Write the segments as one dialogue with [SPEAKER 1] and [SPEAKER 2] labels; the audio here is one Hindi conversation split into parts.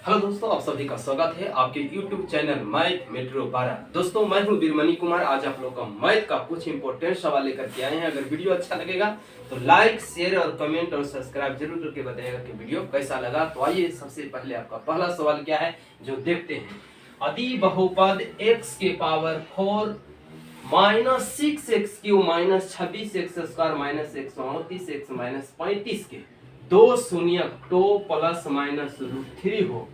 [SPEAKER 1] हेलो दोस्तों, आप सभी का स्वागत है आपके YouTube चैनल मैथ मेट्रो 12। दोस्तों, मैं हूं वीरमणि कुमार। आज आप लोग का मैथ का कुछ इंपॉर्टेंट सवाल लेकर के आए हैं। अगर वीडियो अच्छा लगेगा तो लाइक, शेयर और कमेंट और सब्सक्राइब जरूर करके बताइएगा कि वीडियो कैसा लगा। तो आइए, सबसे पहले आपका पहला सवाल क्या है जो देखते हैं। अति बहुपद x के power 4 minus 6x³ minus 26x² minus 138x minus 35 के दो शून्यक टो प्लस माइनस √3 हो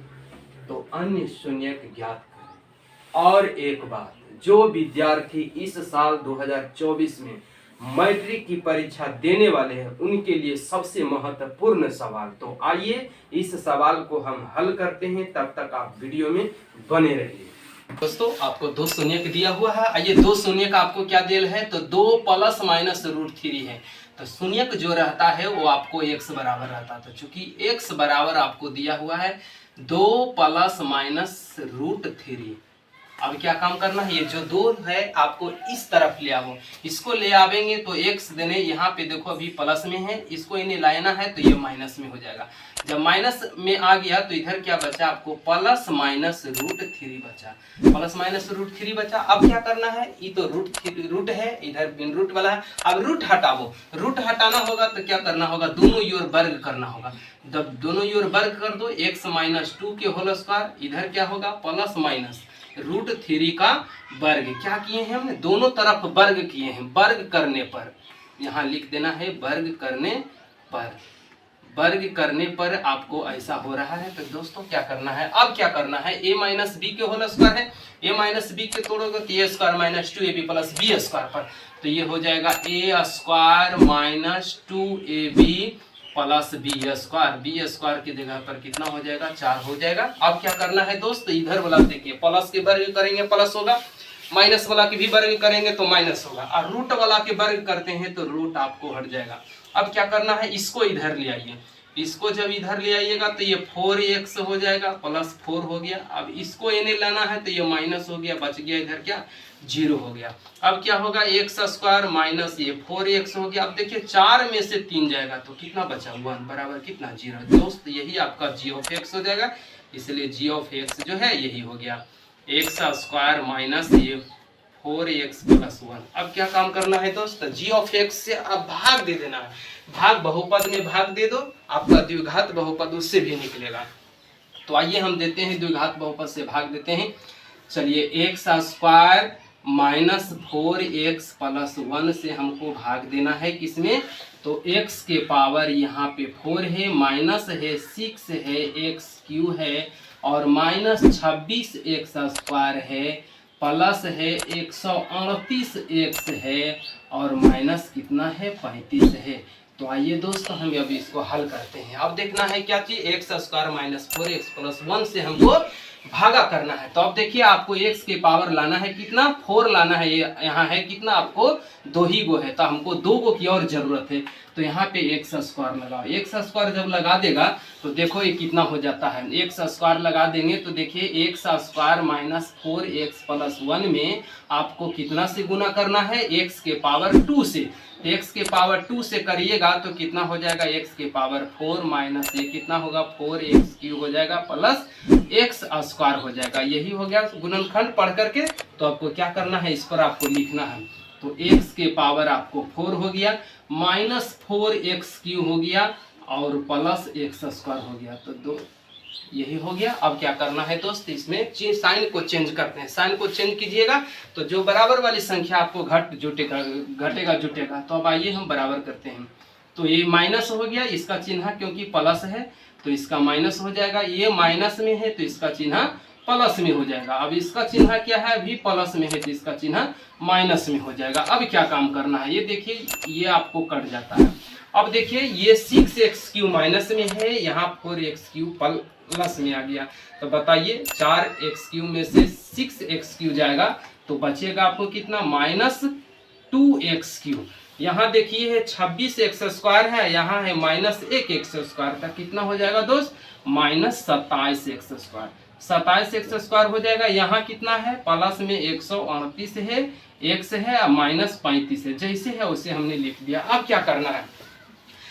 [SPEAKER 1] तो अन्य शून्यक ज्ञात करें। और एक बात, जो विद्यार्थी इस साल 2024 में मैट्रिक की परीक्षा देने वाले हैं उनके लिए सबसे महत्वपूर्ण सवाल। तो आइए इस सवाल को हम हल करते हैं, तब तक आप वीडियो में बने रहिए। दोस्तों, आपको दो शून्यक दिया हुआ है। आइए, दो शून्यक आपको क्या दिया है, तो 2 प्लस माइनस √3 है। तो शून्यक जो रहता है वो आपको x बराबर रहता है। तो चूंकि x बराबर आपको दिया हुआ है 2 प्लस माइनस √3। अब क्या काम करना है, ये जो 2 है आपको इस तरफ ले आओ। इसको ले आवेंगे तो x देने, यहाँ पे देखो अभी प्लस में है, इसको इन्हें लाना है तो ये माइनस में हो जाएगा। जब माइनस में आ गया तो इधर क्या बचा आपको, प्लस माइनस √3 बचा। प्लस माइनस √3 बचा। अब क्या करना है, ये तो रूट है, इधर बिन रूट वाला है। अब रूट हटाओ, रूट हटाना होगा तो क्या करना होगा, दोनों ओर वर्ग करना होगा। जब दोनों ओर वर्ग कर दो, x माइनस 2 के होल स्क्वायर, इधर क्या होगा प्लस माइनस √3 का वर्ग। क्या किए हैं हमने, दोनों तरफ वर्ग किए हैं। वर्ग करने पर यहाँ लिख देना है, वर्ग करने पर, वर्ग करने पर आपको ऐसा हो रहा है। तो दोस्तों क्या करना है, अब क्या करना है, a माइनस बी के होल स्क्वायर है, a माइनस बी के तोड़ोगे तो a square minus 2ab plus b square पर, तो ये हो जाएगा a square minus 2ab plus B square. B square की जगह पर कितना हो जाएगा, 4 हो जाएगा। अब क्या करना है दोस्त, इधर वाला देखिए, प्लस के वर्ग करेंगे प्लस होगा, माइनस वाला के भी वर्ग करेंगे तो माइनस होगा, और रूट वाला के वर्ग करते हैं तो रूट आपको हट जाएगा। अब क्या करना है, इसको इधर ले आइए। इसको जब इधर ले आइएगा तो ये 4x हो जाएगा, प्लस 4 हो गया। अब इसको इन्हें लाना है तो ये माइनस हो गया, बच गया इधर क्या 0 हो गया। अब क्या होगा, x स्क्वायर माइनस ये 4x हो गया। अब देखिए 4 में से 3 जाएगा तो कितना बचा, 1 बराबर कितना 0। दोस्त यही आपका g ऑफ x हो जाएगा, इसलिए g ऑफ x जो है यही हो गया x स्क्वायर माइनस ये 4x प्लस 1। अब क्या काम करना है दोस्त, g ऑफ x से अब भाग दे देना है। भाग बहुपद में भाग दे दो, आपका द्विघात बहुपद उससे भी निकलेगा। तो आइए हम देते हैं, द्विघात बहुपद से भाग देते हैं। चलिए, x square minus 4x plus 1 से हमको भाग देना है किसमें, तो x के पावर यहाँ पे 4 है, माइनस है 6 है, x³ है, और माइनस 26x स्क्वायर है, प्लस है 138x है, और माइनस कितना है 35 है। तो आइए दोस्तों हम अभी इसको हल करते हैं। अब देखना है क्या चीज, x square minus 4x plus 1 से हमको भागा करना है। तो अब देखिए आपको x के पावर लाना है कितना, 4 लाना है। ये यहाँ है कितना, आपको 2 ही गो है, तो हमको 2 गो की और जरूरत है। तो यहाँ पे x स्क्वायर लगाओ। x स्क्वायर जब लगा देगा तो देखो ये कितना हो जाता है, x स्क्वायर लगा देंगे तो देखिए x square minus 4x plus 1 में आपको कितना से गुना करना है, x के पावर 2 से। x के पावर 2 से करिएगा तो कितना हो जाएगा, x के पावर 4 माइनस ये कितना होगा 4x³ हो जाएगा, प्लस x स्क्वायर हो जाएगा। यही हो गया गुणनखंड पढ़ करके। तो आपको क्या करना है, इस पर आपको लिखना है। तो x के पावर आपको 4 हो गया, माइनस 4x³ हो गया, और प्लस x स्क्वायर हो गया। तो दो यही हो गया। अब क्या करना है दोस्त, इसमें साइन को चेंज करते हैं। साइन को चेंज कीजिएगा तो जो बराबर वाली संख्या आपको घटेगा जुटेगा। तो अब आइए हम बराबर करते हैं। तो ये माइनस हो गया, इसका चिन्ह क्योंकि प्लस है तो इसका माइनस हो जाएगा, ये माइनस में है तो इसका चिन्ह प्लस में हो जाएगा। अब इसका चिन्ह क्या है, अभी प्लस में है तो इसका चिन्ह माइनस में हो जाएगा। अब क्या काम करना है, ये देखिए ये आपको कट जाता है। अब देखिए ये 6x³ माइनस में है, यहाँ 4x³ प्लस में आ गया। तो बताइए 4x³ में से 6x³ जाएगा तो बचेगा आपको कितना, माइनस 2x³। यहाँ देखिए है 26x स्क्वायर है, यहाँ है माइनस 1x स्क्वायर, तक कितना हो जाएगा दोस्त, minus 27x square. 27x square हो जाएगा। यहाँ कितना है, प्लस में 138 है, x है, माइनस 35 है। जैसे है उसे हमने लिख दिया। अब क्या करना है,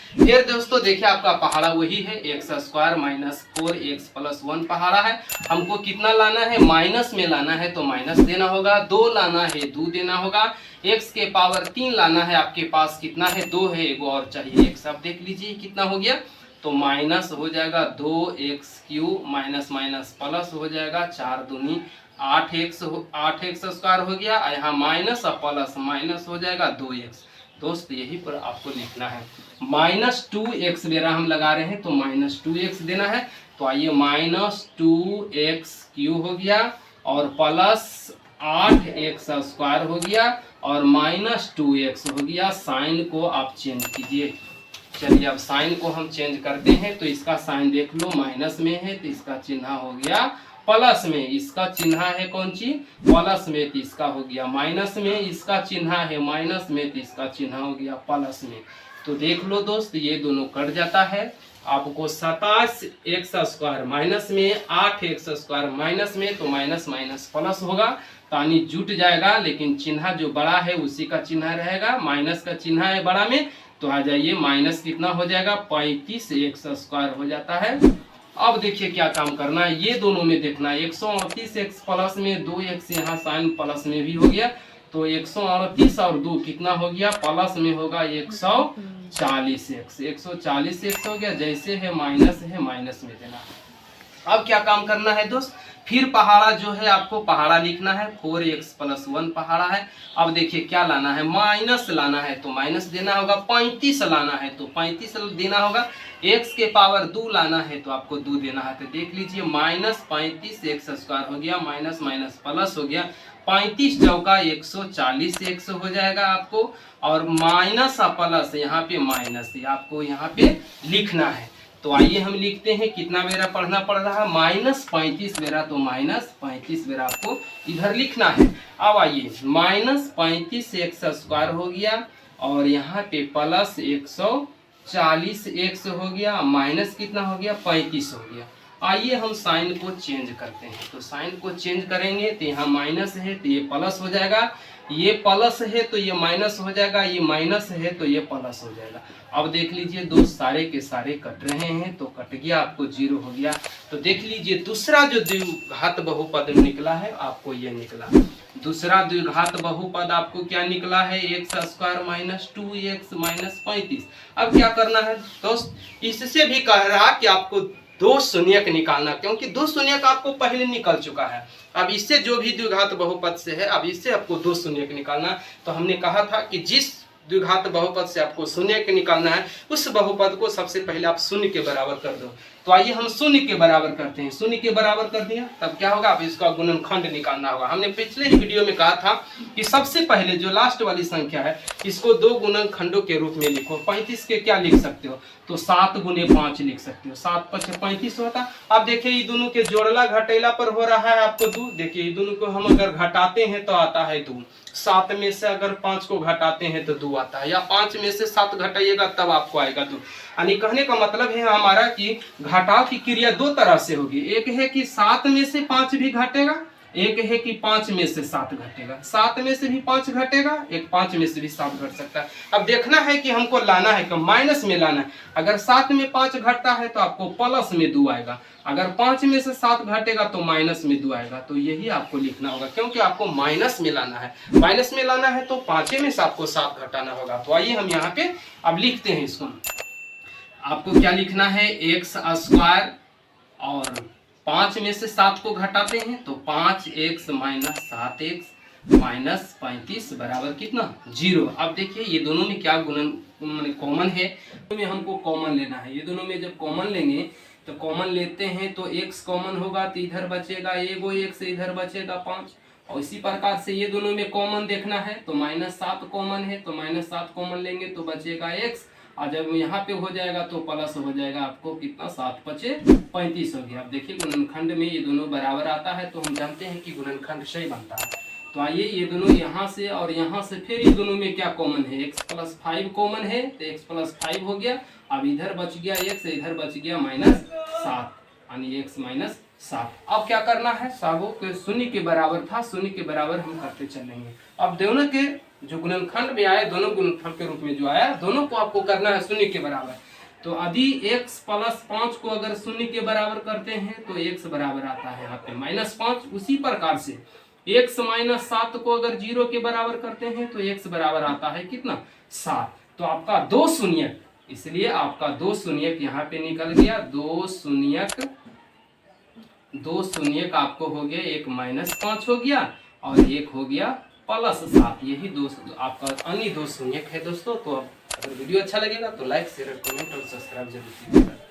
[SPEAKER 1] फिर दोस्तों देखिए आपका पहाड़ा वही है, x square minus 4x plus 1 पहाड़ा है। हमको कितना लाना है, माइनस में लाना है तो माइनस देना होगा, 2 लाना है 2 देना होगा, x के पावर 3 लाना है, आपके पास कितना है 2 है, एगो और चाहिए x। आप देख लीजिए कितना हो गया, तो माइनस हो जाएगा 2x³ माइनस माइनस प्लस हो जाएगा 4 दूनी 8x स्क्वायर हो गया, यहाँ माइनस और प्लस माइनस हो जाएगा 2x। दोस्त यही पर आपको लिखना है, -2x मेरा हम लगा रहे हैं तो -2x देना है। तो आइए -2x³ हो गया और प्लस 8x स्क्वायर हो गया और -2x हो गया। साइन को आप चेंज कीजिए। चलिए अब साइन को हम चेंज करते हैं, तो इसका साइन देख लो माइनस में है तो इसका चिन्ह हो गया प्लस में, इसका चिन्ह है कौन सी प्लस में तो इसका हो गया माइनस में, इसका चिन्ह है माइनस में तो इसका चिन्ह हो गया प्लस में। तो देख लो दोस्त ये दोनों कट जाता है, आपको 27x स्क्वायर माइनस में 8x स्क्वायर माइनस में, तो माइनस माइनस प्लस होगा, तानी जुट जाएगा, लेकिन चिन्ह जो बड़ा है उसी का चिन्ह रहेगा, माइनस का चिन्ह है बड़ा में, तो आ जाइए माइनस कितना हो जाएगा 35x स्क्वायर हो जाता है। अब देखिए क्या काम करना है, ये दोनों में देखना है, 138x प्लस में 2x यहाँ साइन प्लस में भी हो गया, तो 138 और 2 कितना हो गया प्लस में होगा 140x, 140x हो गया, जैसे है माइनस में देना। अब क्या काम करना है दोस्त, फिर पहाड़ा जो है आपको पहाड़ा लिखना है, 4x प्लस 1 पहाड़ा है। अब देखिए क्या लाना है, माइनस लाना है तो माइनस देना होगा, 35 लाना है तो 35 देना होगा, x के पावर 2 लाना है तो आपको 2 देना है। तो देख लीजिए -35x स्क्वायर हो गया, माइनस माइनस प्लस हो गया, 35 चौका 140x हो जाएगा आपको, और माइनस प्लस यहाँ पे माइनस आपको यहाँ पे लिखना है। तो आइए हम लिखते हैं, कितना मेरा पढ़ना पड़ रहा है -35 मेरा, तो -35 मेरा आपको इधर लिखना है। अब आइए -35x स्क्वायर हो गया और यहाँ पे प्लस 140x हो गया, माइनस कितना हो गया 35 हो गया। आइए हम साइन को चेंज करते हैं, तो साइन को चेंज करेंगे तो यहाँ माइनस है तो ये प्लस हो जाएगा, ये प्लस है तो ये माइनस हो जाएगा, ये माइनस है तो ये प्लस हो जाएगा। अब देख लीजिए दोस्त सारे के सारे कट रहे हैं तो कट गया, आपको 0 हो गया। तो देख लीजिए दूसरा जो द्विघात बहुपद निकला है आपको ये निकला, दूसरा द्विघात बहुपद आपको क्या निकला है, x square minus 2x minus 35। अब क्या करना है दोस्त, इससे भी कह रहा कि आपको 2 शून्यक निकालना, क्योंकि 2 शून्यक आपको पहले निकल चुका है। अब इससे जो भी द्विघात बहुपद से है, अब इससे आपको 2 शून्यक निकालना। तो हमने कहा था कि जिस द्विघात बहुपद से आपको शून्य के निकालना है, उस बहुपद को सबसे पहले आप शून्य के बराबर कर दो। तो आइए हम शून्य के बराबर करते हैं, शून्य के बराबर कर दिया, तब क्या होगा, अब इसका गुणनखंड निकालना होगा। हमने पिछले ही वीडियो में कहा था कि सबसे पहले जो लास्ट वाली संख्या है इसको 2 गुणनखंडों के रूप में लिखो। 35 के क्या लिख सकते हो, तो 7 गुने 5 लिख सकते हो, 7 5 35 होता। अब देखिए ये दोनों के जोड़ला घटेला पर हो रहा है आपको 2, देखिए ये दोनों को हम अगर घटाते हैं तो आता है 2, 7 में से अगर 5 को घटाते हैं तो 2 आता है, या 5 में से 7 घटाइएगा तब आपको आएगा 2। यानी कहने का मतलब है हमारा कि घटाव की क्रिया 2 तरह से होगी, एक है कि 7 में से 5 भी घटेगा, एक है कि 5 में से 7 घटेगा, 7 में से भी 5 घटेगा, एक 5 में से भी 7 घट सकता है। अब देखना है कि हमको लाना है कि माइनस में लाना है। अगर 7 में 5 घटता है तो आपको प्लस में 2 आएगा, अगर 5 में से 7 घटेगा तो माइनस में 2 आएगा। तो यही आपको लिखना होगा, क्योंकि आपको माइनस में लाना है, माइनस में लाना है तो 5 में से आपको 7 घटाना होगा। तो आइए हम यहाँ पे अब लिखते हैं इसको। आपको क्या लिखना है, x स्क्वायर और 5 में से 7 को घटाते हैं तो 5x माइनस 7x माइनस 35 बराबर कितना 0। अब देखिए ये दोनों में क्या गुणन कॉमन है, में हमको कॉमन लेना है। ये दोनों में जब कॉमन लेंगे तो कॉमन लेते हैं तो x कॉमन होगा तो इधर बचेगा एगो x, इधर बचेगा 5। और इसी प्रकार से ये दोनों में कॉमन देखना है तो -7 कॉमन है तो -7 कॉमन लेंगे तो बचेगा x, और जब यहाँ पे हो जाएगा तो प्लस हो जाएगा, आपको कितना 7 5 35 हो गया। अब देखिए गुणनखंड में ये दोनों बराबर आता है तो हम जानते हैं कि गुणनखंड सही बनता है। तो आइए ये दोनों यहाँ से और यहाँ से, फिर ये दोनों में क्या कॉमन है, x + 5 कॉमन है तो x + 5 हो गया। अब इधर बच गया x, इधर बच गया -7, यानी x - 7। अब क्या करना है, सागो के शून्य के बराबर था, शून्य के बराबर हम करते चलेंगे। अब दोनों के जो गुणनखंड में आया, दोनों गुणनफल के रूप में जो आया, दोनों को आपको करना है शून्य के बराबर। तो यदि x प्लस 5 को अगर शून्य के बराबर करते हैं तो x बराबर आता है यहाँ पे -5। उसी प्रकार से x माइनस 7 को अगर 0 के बराबर करते हैं तो x बराबर आता है कितना, 7। तो आपका 2 शून्यक, इसलिए आपका 2 शून्यक यहाँ पे निकल गया। 2 शून्यक आपको हो गया, एक -5 हो गया और एक हो गया +7। यही दो आपका अन्य 2 शून्यक है दोस्तों। तो अगर वीडियो अच्छा लगेगा तो लाइक शेयर कमेंट और सब्सक्राइब जरूर कीजिएगा।